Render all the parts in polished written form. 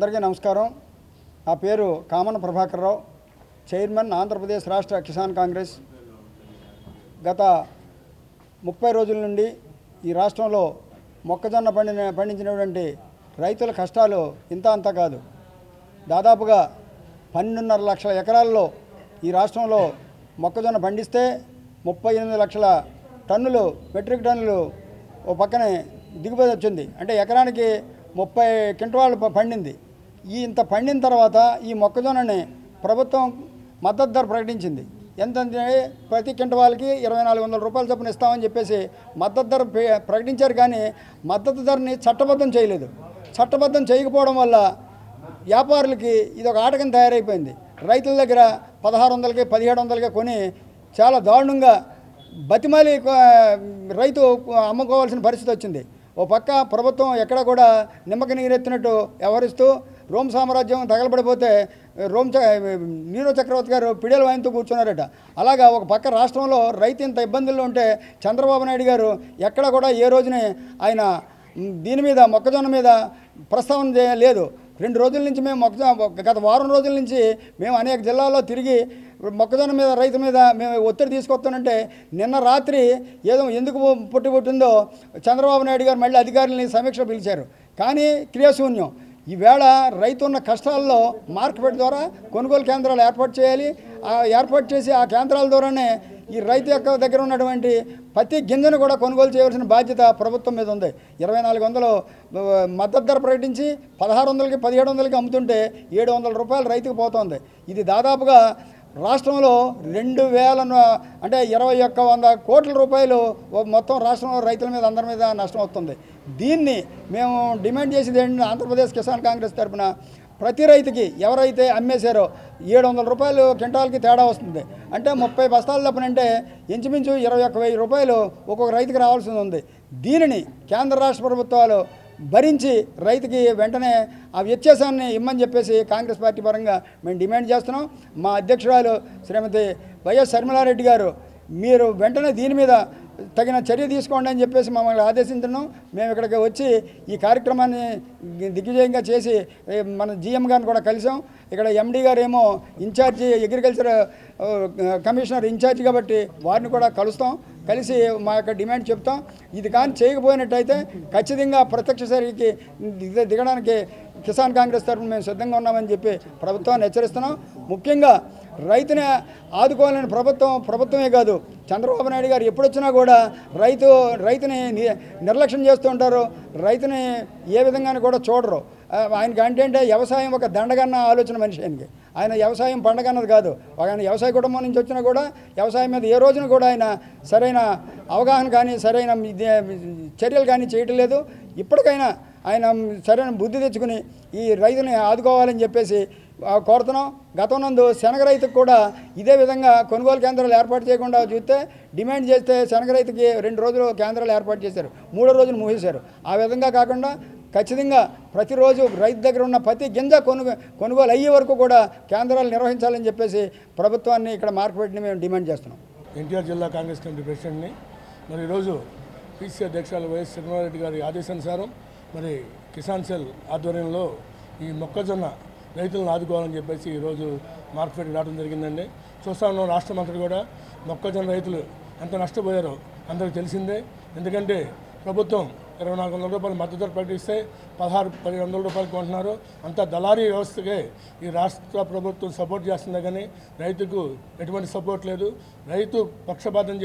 అందరికీ నమస్కారం. నా పేరు కామన ప్రభాకర్ రావు, చైర్మన్ ఆంధ్రప్రదేశ్ రాష్ట్ర కిసాన్ కాంగ్రెస్. గత 30 రోజుల నుండి ఈ రాష్ట్రంలో మొక్కజొన్న పండించినటువంటి రైతుల కష్టాలు ఇంత అంతా కాదు. దాదాపుగా 12.5 లక్షల ఎకరాల్లో ఈ రాష్ట్రంలో మొక్కజొన్న పండిస్తే 38 లక్షల టన్నులు మెట్రిక్ టన్నులు ఓ పక్కనే దిగుబడి వచ్చింది. అంటే ఎకరానికి 30 క్వింటాలు పండింది. ఇంత పండిన తర్వాత ఈ మొక్కజొన్నని ప్రభుత్వం మద్దతు ధర ప్రకటించింది. ఎంతంటే ప్రతి క్వింటాల్కి 2400 రూపాయలు చొప్పున ఇస్తామని చెప్పేసి మద్దతు ధర ప్రకటించారు. కానీ మద్దతు ధరని చట్టబద్ధం చేయలేదు. చట్టబద్ధం చేయకపోవడం వల్ల వ్యాపారులకి ఇది ఒక ఆటకం తయారైపోయింది. రైతుల దగ్గర 1600కి 1700కి కొని చాలా దారుణంగా బతిమాలి రైతు అమ్ముకోవాల్సిన పరిస్థితి వచ్చింది. ఓ పక్క ప్రభుత్వం ఎక్కడ కూడా నిమ్మక నీరెత్తినట్టు వ్యవహరిస్తూ రోమ్ సామ్రాజ్యం తగలబడిపోతే నీరో చక్రవర్తి గారు పిడియలు వాయింతో కూర్చున్నారట. అలాగా ఒక పక్క రాష్ట్రంలో రైతు ఇంత ఇబ్బందుల్లో ఉంటే చంద్రబాబు నాయుడు గారు ఎక్కడ కూడా ఏ రోజునే ఆయన దీని మీద మొక్కజొన్న మీద ప్రస్తావన లేదు. 2 రోజుల నుంచి మేము గత వారం రోజుల నుంచి మేము అనేక జిల్లాల్లో తిరిగి మొక్కజొన్న మీద రైతు మీద మేము ఒత్తిడి తీసుకొస్తానంటే నిన్న రాత్రి ఏదో ఎందుకు పుట్టిందో చంద్రబాబు నాయుడు గారు మళ్ళీ అధికారులని సమీక్ష పిలిచారు. కానీ క్రియాశూన్యం. ఈవేళ రైతు ఉన్న కష్టాల్లో మార్కెట్ ద్వారా కొనుగోలు కేంద్రాలు ఏర్పాటు చేయాలి. ఏర్పాటు చేసి ఆ కేంద్రాల ద్వారానే ఈ రైతు యొక్క దగ్గర ఉన్నటువంటి ప్రతి గింజను కూడా కొనుగోలు చేయవలసిన బాధ్యత ప్రభుత్వం మీద ఉంది. 2400 మద్దతు ధర ప్రకటించి 1600కి 1700కి అమ్ముతుంటే 700 రూపాయలు రైతుకు పోతుంది. ఇది దాదాపుగా రాష్ట్రంలో 2000 అంటే 2100 కోట్ల రూపాయలు మొత్తం రాష్ట్రంలో రైతుల మీద అందరి మీద నష్టం వస్తుంది. దీన్ని మేము డిమాండ్ చేసేది ఏంటంటే ఆంధ్రప్రదేశ్ కిసాన్ కాంగ్రెస్ తరఫున ప్రతి రైతుకి ఎవరైతే అమ్మేశారో 700 రూపాయలు క్వింటాల్కి తేడా వస్తుంది. అంటే 30 బస్తాలు తప్పనంటే ఇంచుమించు 21,000 రూపాయలు ఒక్కొక్క రైతుకి రావాల్సి ఉంది. దీనిని కేంద్ర రాష్ట్ర ప్రభుత్వాలు భరించి రైతుకి వెంటనే ఆ వ్యత్యాసాన్ని ఇమ్మని చెప్పేసి కాంగ్రెస్ పార్టీ పరంగా మేము డిమాండ్ చేస్తున్నాం. మా అధ్యక్షురాలు శ్రీమతి వైఎస్ శర్మిలారెడ్డి గారు మీరు వెంటనే దీని మీద తగిన చర్య తీసుకోండి అని చెప్పేసి మమ్మల్ని ఆదేశించడం. మేము ఇక్కడికి వచ్చి ఈ కార్యక్రమాన్ని దిగ్విజయంగా చేసి మన జీఎం గారిని కూడా కలిసాం. ఇక్కడ ఎండీ గారు ఏమో ఇన్ఛార్జి అగ్రికల్చర్ కమిషనర్ ఇన్ఛార్జి కాబట్టి వారిని కూడా కలుస్తాం. కలిసి మా యొక్క డిమాండ్ చెప్తాం. ఇది కానీ చేయకపోయినట్టయితే ఖచ్చితంగా ప్రత్యక్ష చర్యకి దిగడానికి కిసాన్ కాంగ్రెస్ తరఫున మేము సిద్ధంగా ఉన్నామని చెప్పి ప్రభుత్వాన్ని హెచ్చరిస్తున్నాం. ముఖ్యంగా రైతుని ఆదుకోవాలని ప్రభుత్వమే కాదు చంద్రబాబు నాయుడు గారు ఎప్పుడొచ్చినా కూడా రైతుని నిర్లక్ష్యం చేస్తూ ఉంటారు. రైతుని ఏ విధంగానూ కూడా చూడరు. ఆయనకి అంటే వ్యవసాయం ఒక దండగన్న ఆలోచన మనిషి. ఆయన వ్యవసాయం పండగన్నది కాదు. ఆయన వ్యవసాయ కుటుంబం నుంచి వచ్చినా కూడా వ్యవసాయం మీద ఏ రోజున కూడా ఆయన సరైన అవగాహన కానీ సరైన చర్యలు కానీ చేయటం లేదు. ఇప్పటికైనా ఆయన సరైన బుద్ధి తెచ్చుకుని ఈ రైతుని ఆదుకోవాలని చెప్పేసి కోరుతున్నాం. గతంలో శనగ రైతుకు కూడా ఇదే విధంగా కొనుగోలు కేంద్రాలు ఏర్పాటు చేయకుండా చూస్తే డిమాండ్ చేస్తే శనగ రైతుకి 2 రోజులు కేంద్రాలు ఏర్పాటు చేశారు, 3వ రోజున మూసేశారు. ఆ విధంగా కాకుండా ఖచ్చితంగా ప్రతిరోజు రైతు దగ్గర ఉన్న ప్రతి గింజ కొనుగోలు అయ్యే వరకు కూడా కేంద్రాలు నిర్వహించాలని చెప్పేసి ప్రభుత్వాన్ని ఇక్కడ మార్కెట్ని మేము డిమాండ్ చేస్తున్నాం. ఎన్టీఆర్ జిల్లా కాంగ్రెస్ కమిటీ ప్రెసిడెంట్ని. మరి ఈరోజు పీసీ అధ్యక్షురాలు వైఎస్ శర్మిలారెడ్డి గారి ఆదేశానుసారం మరి కిసాన్ సెల్ ఆధ్వర్యంలో ఈ మొక్కజొన్న రైతులను ఆదుకోవాలని చెప్పేసి ఈరోజు మార్కెట్కి రావడం జరిగిందండి. చూస్తా ఉన్నాం రాష్ట్రం అంతా కూడా మొక్కజొన్న రైతులు ఎంత నష్టపోయారో అందరికీ తెలిసిందే. ఎందుకంటే ప్రభుత్వం 2400 రూపాయలు మద్దతు ధర ప్రకటిస్తే 1600-1700 రూపాయలు కొంటున్నారు. అంతా దళారీ వ్యవస్థకే ఈ రాష్ట్ర ప్రభుత్వం సపోర్ట్ చేస్తుందే కానీ రైతుకు ఎటువంటి సపోర్ట్ లేదు. రైతు పక్షపాతం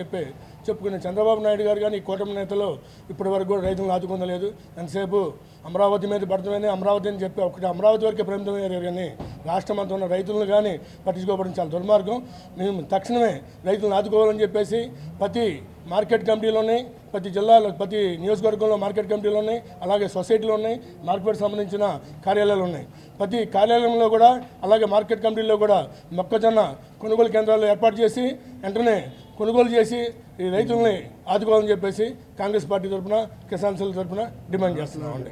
చెప్పుకునే చంద్రబాబు నాయుడు గారు కానీ ఈ కూటమి నేతలు ఇప్పటి వరకు కూడా రైతులను ఆదుకుందలేదు. ఎంతసేపు అమరావతి మీద పడుతుందని అమరావతి అని చెప్పి ఒకటి అమరావతి వరకే పరిమితమయ్యారు కానీ రాష్ట్రం అంతా ఉన్న రైతులను కానీ పట్టించుకోవడం చాలా దుర్మార్గం. మేము తక్షణమే రైతులను ఆదుకోవాలని చెప్పేసి ప్రతి మార్కెట్ కమిటీలు ఉన్నాయి, ప్రతి జిల్లాలో ప్రతి నియోజకవర్గంలో మార్కెట్ కమిటీలు ఉన్నాయి, అలాగే సొసైటీలు ఉన్నాయి, మార్కెట్ సంబంధించిన కార్యాలయాలు ఉన్నాయి. ప్రతి కార్యాలయంలో కూడా అలాగే మార్కెట్ కమిటీల్లో కూడా మొక్కజొన్న కొనుగోలు కేంద్రాలు ఏర్పాటు చేసి వెంటనే కొనుగోలు చేసి ఈ రైతుల్ని ఆదుకోవాలని చెప్పేసి కాంగ్రెస్ పార్టీ తరఫున కిసాన్ సెల్ తరఫున డిమాండ్ చేస్తున్నామండి.